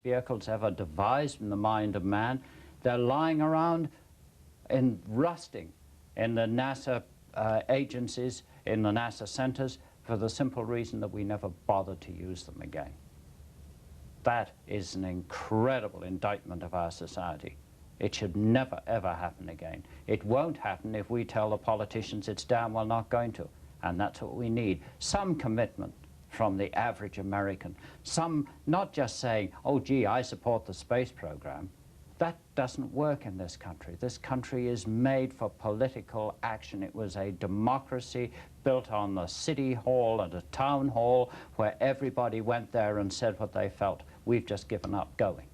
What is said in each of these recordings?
vehicles ever devised in the mind of man. They're lying around and rusting in the NASA agencies, in the NASA centers, for the simple reason that we never bothered to use them again. That is an incredible indictment of our society. It should never, ever happen again. It won't happen if we tell the politicians it's damn well not going to. And that's what we need. Some commitment from the average American. Some, not just saying, oh, gee, I support the space program. That doesn't work in this country. This country is made for political action. It was a democracy built on the city hall and a town hall where everybody went there and said what they felt. We've just given up going.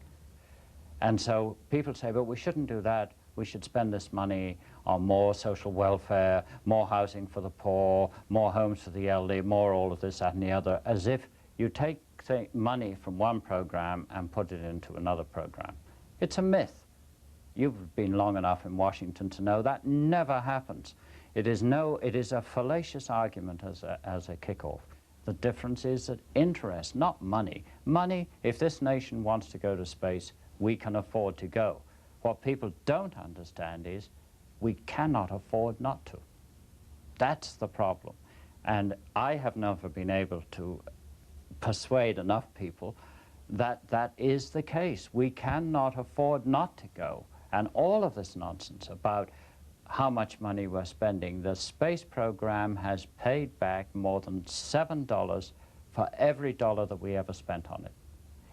And so people say, but we shouldn't do that. We should spend this money on more social welfare, more housing for the poor, more homes for the elderly, more all of this, that, and the other, as if you take money from one program and put it into another program. It's a myth. You've been long enough in Washington to know that never happens. It is a fallacious argument as a kickoff. The difference is that interest, not money. Money, if this nation wants to go to space, we can afford to go. What people don't understand is we cannot afford not to. That's the problem. And I have never been able to persuade enough people that that is the case. We cannot afford not to go. And all of this nonsense about how much money we're spending, the space program has paid back more than $7 for every dollar that we ever spent on it.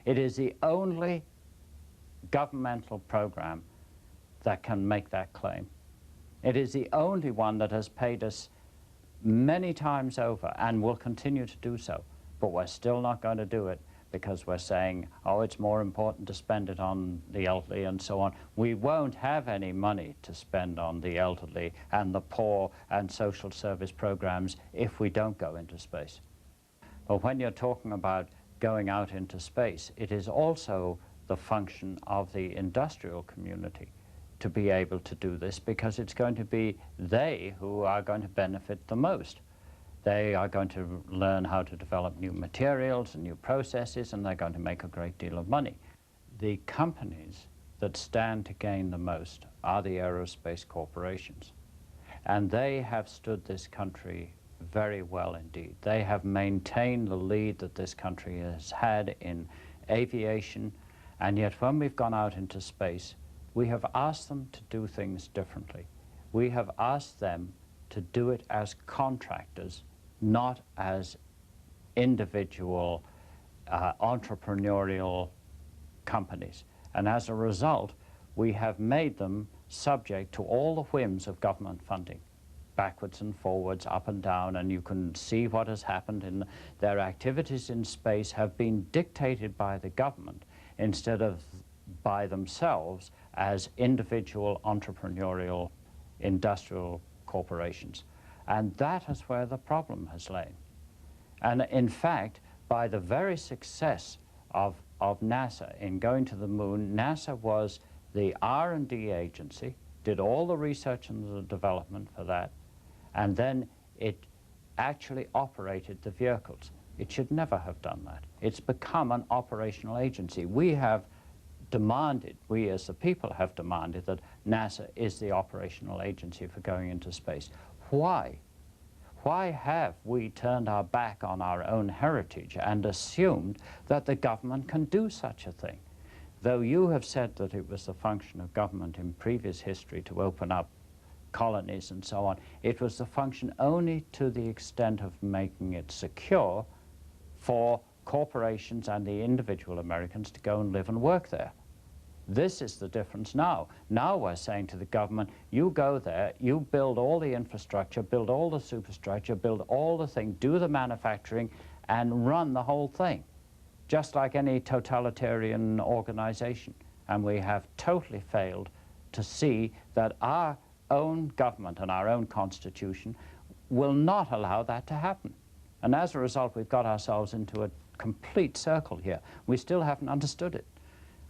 It is the only governmental program that can make that claim. It is the only one that has paid us many times over and will continue to do so. But we're still not going to do it because we're saying, oh, it's more important to spend it on the elderly and so on. We won't have any money to spend on the elderly and the poor and social service programs if we don't go into space. But when you're talking about going out into space, it is also the function of the industrial community to be able to do this, because it's going to be they who are going to benefit the most. They are going to learn how to develop new materials and new processes, and they're going to make a great deal of money. The companies that stand to gain the most are the aerospace corporations. And they have stood this country very well indeed. They have maintained the lead that this country has had in aviation, and yet when we've gone out into space, we have asked them to do things differently. We have asked them to do it as contractors, not as individual entrepreneurial companies. And as a result, we have made them subject to all the whims of government funding, backwards and forwards, up and down, and you can see what has happened in their activities in space have been dictated by the government instead of by themselves as individual entrepreneurial industrial corporations. And that is where the problem has lain. And in fact, by the very success of NASA in going to the moon, NASA was the R&D agency, did all the research and the development for that, and then it actually operated the vehicles. It should never have done that. It's become an operational agency. We have demanded, we as the people have demanded, that NASA is the operational agency for going into space. Why? Why have we turned our back on our own heritage and assumed that the government can do such a thing? Though you have said that it was the function of government in previous history to open up colonies and so on, it was the function only to the extent of making it secure for corporations and the individual Americans to go and live and work there. This is the difference now. Now we're saying to the government, you go there, you build all the infrastructure, build all the superstructure, build all the thing, do the manufacturing, and run the whole thing, just like any totalitarian organization. And we have totally failed to see that our own government and our own constitution will not allow that to happen. And as a result, we've got ourselves into a complete circle here. We still haven't understood it.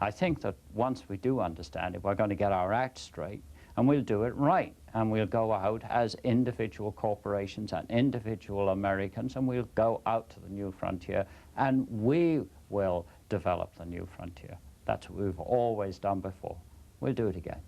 I think that once we do understand it, we're going to get our act straight, and we'll do it right. And we'll go out as individual corporations and individual Americans, and we'll go out to the new frontier, and we will develop the new frontier. That's what we've always done before. We'll do it again.